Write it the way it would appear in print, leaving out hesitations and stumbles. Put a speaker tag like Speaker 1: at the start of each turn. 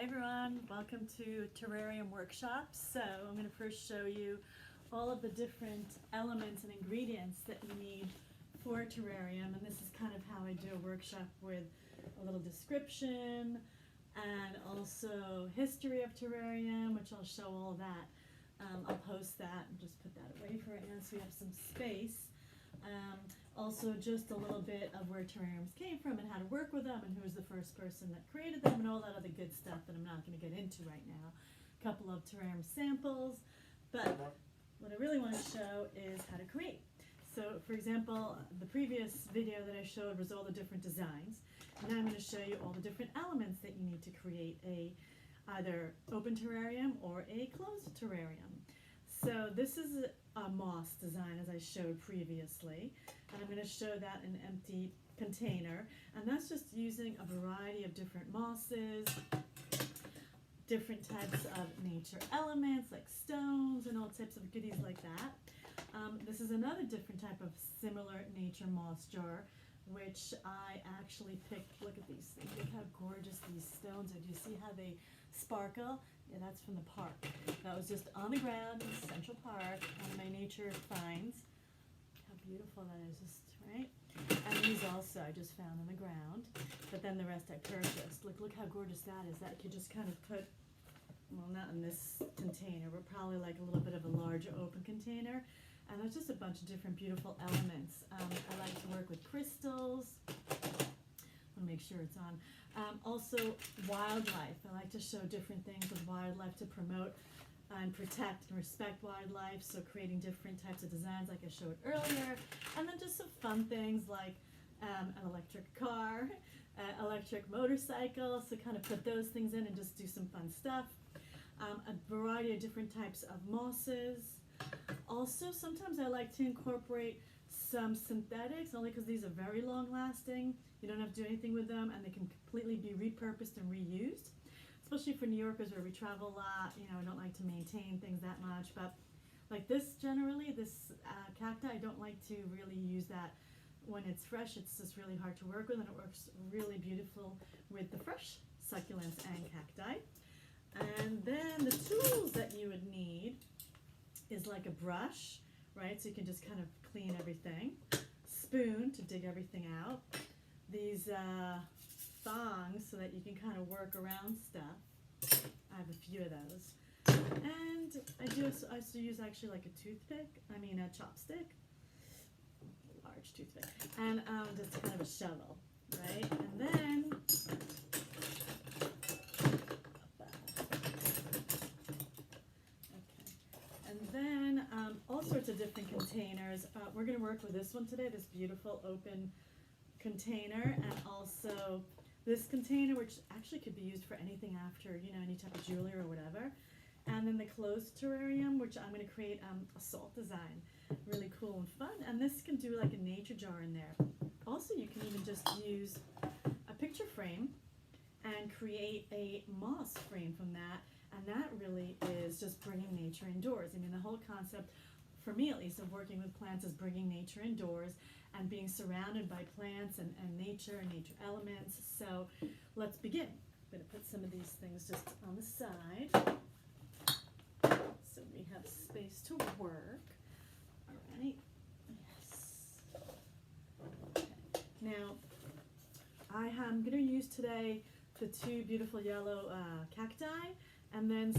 Speaker 1: Hi everyone, welcome to Terrarium Workshops. So I'm going to first show you all of the different elements and ingredients that you need for a terrarium, and this is kind of how I do a workshop with a little description and also history of terrarium, which I'll show all that. I'll post that and just put that away for right now so we have some space. Also just a little bit of where terrariums came from and how to work with them and who was the first person that created them and all that other good stuff that I'm not going to get into right now. A couple of terrarium samples, but what I really want to show is how to create. So for example, the previous video that I showed was all the different designs, and now I'm going to show you all the different elements that you need to create a either open terrarium or a closed terrarium. So this is a moss design as I showed previously, and I'm going to show that in an empty container, and that's just using a variety of different mosses, different types of nature elements like stones and all types of goodies like that. This is another different type of similar nature moss jar, which I actually picked. Look at these things. Look how gorgeous these stones are. Do you see how they sparkle? Yeah, that's from the park. That was just on the ground in Central Park, one of my nature finds. How beautiful that is, just right? And these also I just found on the ground, but then the rest I purchased. Look how gorgeous that is. That could just kind of put, well, not in this container, but probably like a little bit of a larger open container. And there's just a bunch of different beautiful elements. I like to work with crystals. I want to make sure it's on. Also wildlife. I like to show different things with wildlife to promote and protect and respect wildlife. So creating different types of designs like I showed earlier. And then just some fun things like an electric car, electric motorcycle. So kind of put those things in and just do some fun stuff. A variety of different types of mosses. Also, sometimes I like to incorporate some synthetics, only because these are very long lasting. You don't have to do anything with them, and they can completely be repurposed and reused. Especially for New Yorkers where we travel a lot, you know, I don't like to maintain things that much, but like this generally, this cacti, I don't like to really use that when it's fresh. It's just really hard to work with, and it works really beautiful with the fresh succulents and cacti. And then the tools that you would need is like a brush, right? So you can just kind of clean everything. Spoon to dig everything out. These thongs so that you can kind of work around stuff. I have a few of those. And I also use actually like a toothpick, a chopstick, a large toothpick, and just kind of a shovel, right? And then all sorts of different containers. We're going to work with this one today, this beautiful open container, and also this container, which actually could be used for anything after, any type of jewelry or whatever. And then the closed terrarium, which I'm going to create a salt design. Really cool and fun. And this can do like a nature jar in there. Also, you can even just use a picture frame and create a moss frame from that. And that really is just bringing nature indoors. The whole concept, for me at least, of working with plants is bringing nature indoors and being surrounded by plants and nature elements. So let's begin. I'm going to put some of these things just on the side so we have space to work. All right. Yes. Okay. Now, I am going to use today the two beautiful yellow cacti. And then,